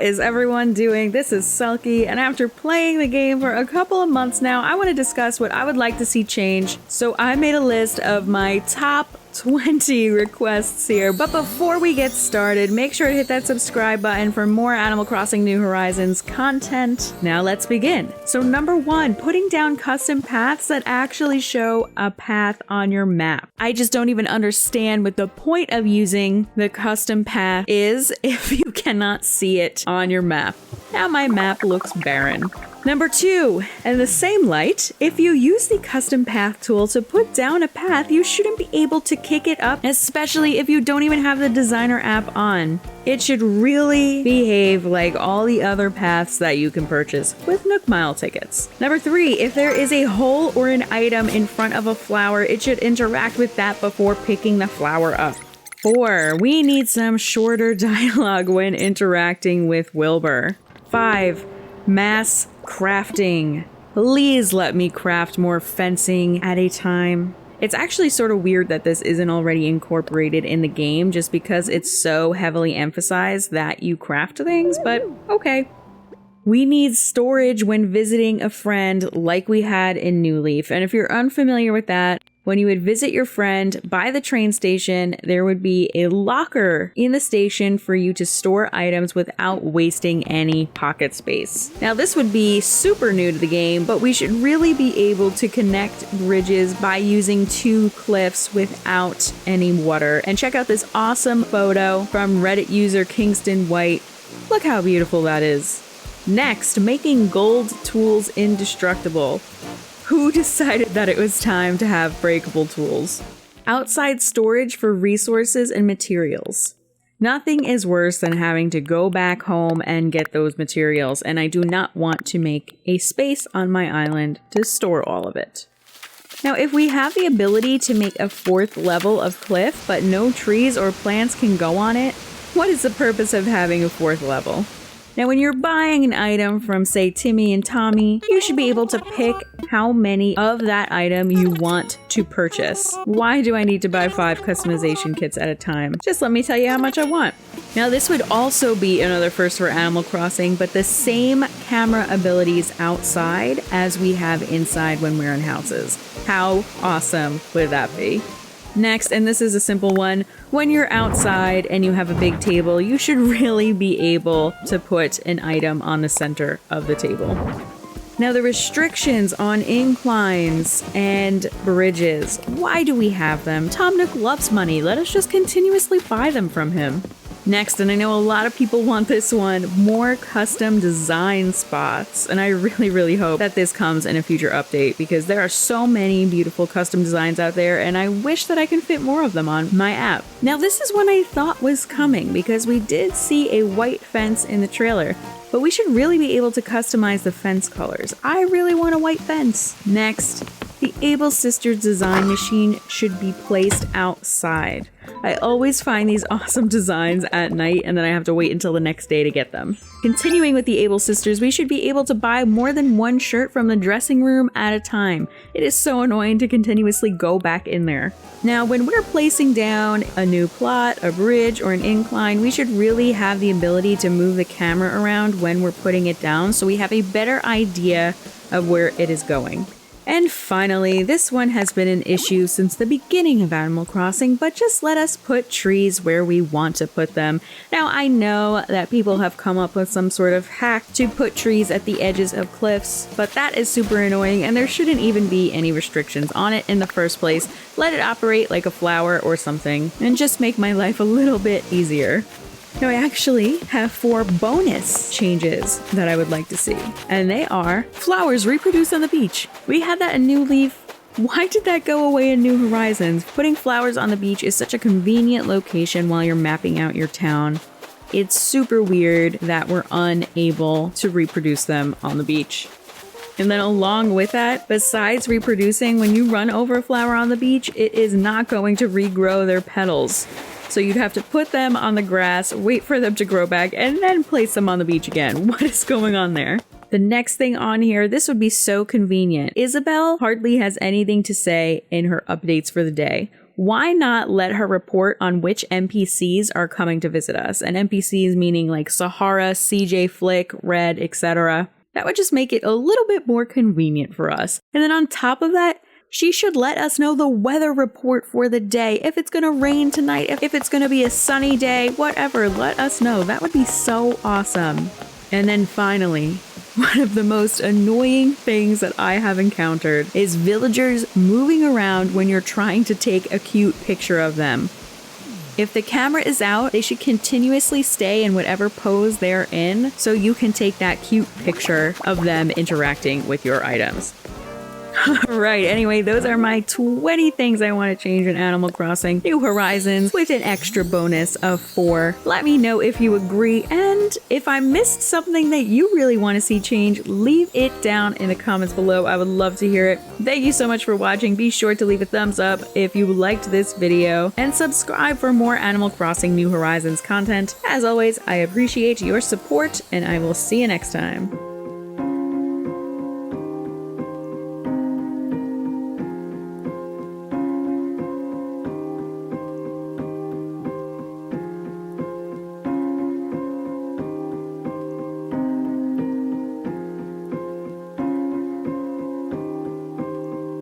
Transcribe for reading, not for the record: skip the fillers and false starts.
is everyone doing? This is Sulky, and after playing the game for a couple of months now, I want to discuss what I would like to see change. So I made a list of my top 20 requests here, but before we get started, make sure to hit that subscribe button for more Animal Crossing New Horizons content. Now let's begin. So number 1, putting down custom paths that actually show a path on your map. I just don't even understand what the point of using the custom path is if you cannot see it on your map. Now my map looks barren. Number 2, in the same light, if you use the custom path tool to put down a path, you shouldn't be able to kick it up, especially if you don't even have the designer app on. It should really behave like all the other paths that you can purchase with Nook Mile tickets. Number 3, if there is a hole or an item in front of a flower, it should interact with that before picking the flower up. 4, we need some shorter dialogue when interacting with Wilbur. 5, mass crafting. Please let me craft more fencing at a time. It's actually sort of weird that this isn't already incorporated in the game just because it's so heavily emphasized that you craft things, but okay. We need storage when visiting a friend like we had in New Leaf, and if you're unfamiliar with that, when you would visit your friend by the train station, there would be a locker in the station for you to store items without wasting any pocket space. Now this would be super new to the game, but we should really be able to connect bridges by using 2 cliffs without any water. And check out this awesome photo from Reddit user Kingston White. Look how beautiful that is. Next, making gold tools indestructible. Who decided that it was time to have breakable tools? Outside storage for resources and materials. Nothing is worse than having to go back home and get those materials, and I do not want to make a space on my island to store all of it. Now, if we have the ability to make a 4th level of cliff, but no trees or plants can go on it, what is the purpose of having a 4th level? Now, when you're buying an item from, say, Timmy and Tommy, you should be able to pick how many of that item you want to purchase. Why do I need to buy 5 customization kits at a time? Just let me tell you how much I want. Now, this would also be another first for Animal Crossing, but the same camera abilities outside as we have inside when we're in houses. How awesome would that be? Next, and this is a simple one, when you're outside and you have a big table, you should really be able to put an item on the center of the table. Now, the restrictions on inclines and bridges, why do we have them? Tom Nook loves money. Let us just continuously buy them from him. Next, and I know a lot of people want this one, more custom design spots. And I really hope that this comes in a future update because there are so many beautiful custom designs out there and I wish that I can fit more of them on my app. Now, this is one I thought was coming because we did see a white fence in the trailer, but we should really be able to customize the fence colors. I really want a white fence. Next, the Able Sisters design machine should be placed outside. I always find these awesome designs at night and then I have to wait until the next day to get them. Continuing with the Able Sisters, we should be able to buy more than 1 shirt from the dressing room at a time. It is so annoying to continuously go back in there. Now, when we're placing down a new plot, a bridge, or an incline, we should really have the ability to move the camera around when we're putting it down so we have a better idea of where it is going. And finally, this one has been an issue since the beginning of Animal Crossing, but just let us put trees where we want to put them. Now, I know that people have come up with some sort of hack to put trees at the edges of cliffs, but that is super annoying and there shouldn't even be any restrictions on it in the first place. Let it operate like a flower or something and just make my life a little bit easier. Now, I actually have 4 bonus changes that I would like to see, and they are flowers reproduce on the beach. We had that in New Leaf. Why did that go away in New Horizons? Putting flowers on the beach is such a convenient location while you're mapping out your town. It's super weird that we're unable to reproduce them on the beach. And then along with that, besides reproducing, when you run over a flower on the beach, it is not going to regrow their petals. So you'd have to put them on the grass, wait for them to grow back, and then place them on the beach again. What is going on there? The next thing on here, this would be so convenient. Isabelle hardly has anything to say in her updates for the day. why not let her report on which NPCs are coming to visit us? And NPCs meaning like Sahara, CJ Flick, Red, etc. That would just make it a little bit more convenient for us. And then on top of that, she should let us know the weather report for the day. If it's gonna rain tonight, if it's gonna be a sunny day, whatever, let us know. That would be so awesome. And then finally, one of the most annoying things that I have encountered is villagers moving around when you're trying to take a cute picture of them. If the camera is out, they should continuously stay in whatever pose they're in so you can take that cute picture of them interacting with your items. Alright, anyway, those are my 20 things I want to change in Animal Crossing New Horizons with an extra bonus of 4. Let me know if you agree, and if I missed something that you really want to see change, leave it down in the comments below. I would love to hear it. Thank you so much for watching. Be sure to leave a thumbs up if you liked this video, and subscribe for more Animal Crossing New Horizons content. As always, I appreciate your support, and I will see you next time.